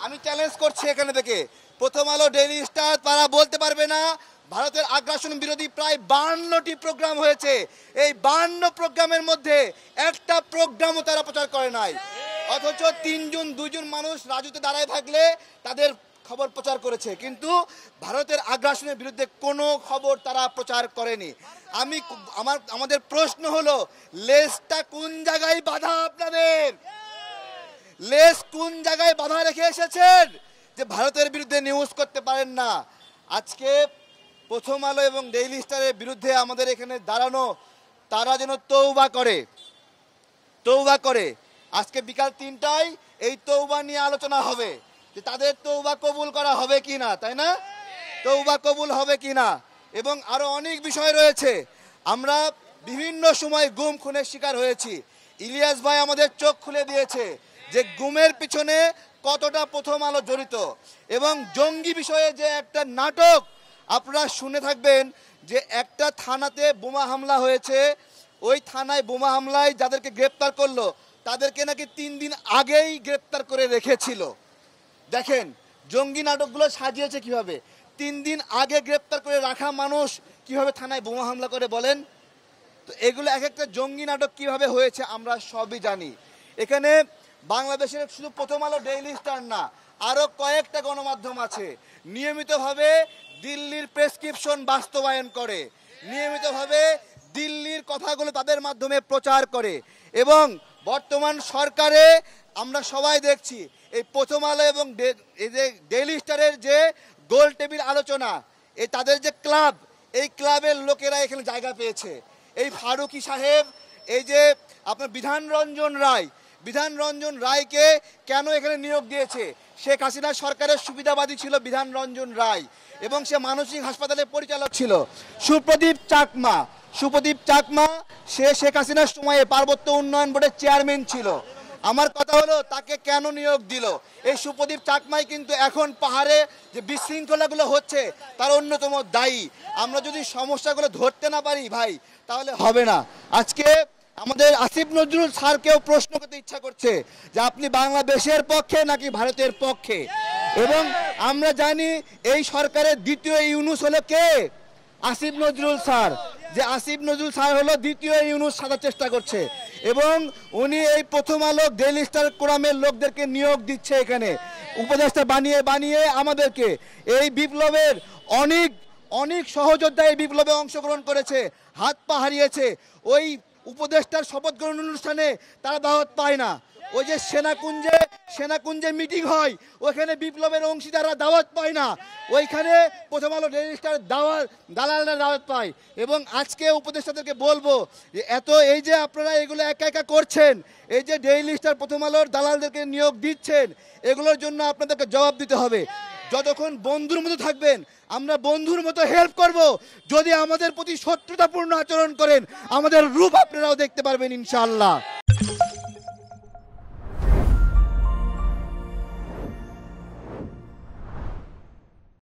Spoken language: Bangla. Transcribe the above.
আমি চ্যালেঞ্জ করছি এখানে থেকে প্রথম আলো, ডেইলি স্টার তারা বলতে পারবে না ভারতের আগ্রাসন বিরোধী প্রায় 52টি প্রোগ্রাম হয়েছে, এই 52 প্রোগ্রামের মধ্যে একটা প্রোগ্রামও তারা প্রচার করে নাই। অথচ 2জন মানুষ রাজুতে দাঁড়ায় থাকলে তাদের খবর প্রচার করেছে, কিন্তু ভারতের আগ্রাসনের বিরুদ্ধে কোনো খবর তারা প্রচার করেনি। আমাদের প্রশ্ন হলো, লেজটা কোন জায়গায় বাঁধা? আপনাদের লেজ কোন জায়গায় বাঁধা রেখে এসেছেন যে ভারতের বিরুদ্ধে নিউজ করতে পারেন না? আজকে প্রথম আলো এবং ডেইলি স্টারের বিরুদ্ধে আমাদের এখানে দাঁড়ানো, তারা যেন তৌবা করে। আজকে বিকাল 3টায় এই তৌবা নিয়ে আলোচনা হবে যে তাদের তৌবা কবুল করা হবে কিনা, তাই না? তৌবা কবুল হবে কিনা। এবং আরো অনেক বিষয় রয়েছে। আমরা বিভিন্ন সময় গুম খুনের শিকার হয়েছি। ইলিয়াস ভাই আমাদের চোখ খুলে দিয়েছে যে গুমের পিছনে কতটা প্রথম আলো জড়িত। এবং জঙ্গি বিষয়ে যে একটা নাটক আপনারা শুনে থাকবেন যে একটা থানাতে বোমা হামলা হয়েছে, ওই থানায় বোমা হামলায় যাদেরকে গ্রেপ্তার করলো তাদেরকে নাকি 3 দিন আগেই গ্রেপ্তার করে রেখেছিল। দেখেন জঙ্গি নাটকগুলো সাজিয়েছে কিভাবে। 3 দিন আগে গ্রেপ্তার করে রাখা মানুষ কিভাবে থানায় বোমা হামলা করে বলেন তো? এগুলো এক একটা জঙ্গি নাটক কিভাবে হয়েছে আমরা সবই জানি। এখানে বাংলাদেশের শুধু প্রথম আলো, ডেইলি স্টার না, আরো কয়েকটা গণমাধ্যম আছে নিয়মিতভাবে দিল্লির প্রেসক্রিপশন বাস্তবায়ন করে, নিয়মিতভাবে দিল্লির কথাগুলো তাদের মাধ্যমে প্রচার করে। এবং বর্তমান সরকারে আমরা সবাই দেখছি এই প্রথম আলো এবং এই যে ডেইলি স্টারের যে গোল টেবিল আলোচনা, এই তাদের যে ক্লাব, এই ক্লাবের লোকেরা এখানে জায়গা পেয়েছে। এই ফারুকি সাহেব, এই যে আপনার বিধান রঞ্জন রায়কে কেন এখানে নিয়োগ দিয়েছে? শেখ হাসিনা সরকারের সুবিধাবাদী ছিল বিধান রঞ্জন রায় এবং সে মানসিক হাসপাতালের পরিচালক ছিল। সুপ্রদীপ চাকমা সে শেখ হাসিনার সময়ে পার্বত্য উন্নয়ন বোর্ডের চেয়ারম্যান ছিল। আমার কথা হলো তাকে কেন নিয়োগ দিল? এই সুপ্রদীপ চাকমাই কিন্তু এখন পাহাড়ে যে বিশৃঙ্খলাগুলো হচ্ছে তার অন্যতম দায়ী। আমরা যদি সমস্যাগুলো ধরতে না পারি ভাই, তাহলে হবে না। আজকে আমাদের আসিফ নজরুল স্যারকেও প্রশ্ন করতে ইচ্ছা করছে যে আপনি বাংলাদেশের পক্ষে নাকি ভারতের পক্ষে? এবং আমরা জানি এই সরকারের দ্বিতীয় ইউনুস হলো কে? আসিফ নজরুল স্যার। যে আসিফ নজরুল স্যার হলো দ্বিতীয় ইউনুস সাজার চেষ্টা করছে এবং উনি এই প্রথম আলো, ডেইলি স্টার কোরামের লোকদেরকে নিয়োগ দিচ্ছে এখানে উপদেষ্টা বানিয়ে আমাদেরকে। এই বিপ্লবের অনেক সহযোদ্ধা এই বিপ্লবে অংশগ্রহণ করেছে, হাত পা হারিয়েছে। ওই উপদেষ্টার শপথ গ্রহণ অনুষ্ঠানে তারা দাওয়াত পায় না। ওই যে সেনাকুঞ্জে মিটিং হয়, ওখানে বিপ্লবের অংশীদাররা দাওয়াত পায় না। ওইখানে প্রথম আলো, ডেইলি স্টার দালালরা দাওয়াত পায়। এবং আজকে উপদেষ্টাদেরকে বলবো যে এই যে আপনারা এগুলো একা একা করছেন, এই যে ডেইলি স্টার, প্রথম আলোর দালালদেরকে নিয়োগ দিচ্ছেন, এগুলোর জন্য আপনাদেরকে জবাব দিতে হবে। যতক্ষণ বন্ধুর মতো থাকবেন আমরা বন্ধুর মতো হেল্প করব। যদি আমাদের প্রতি শত্রুতাপূর্ণ আচরণ করেন আমাদের রূপ আপনারাও দেখতে পারবেন ইনশাআল্লাহ।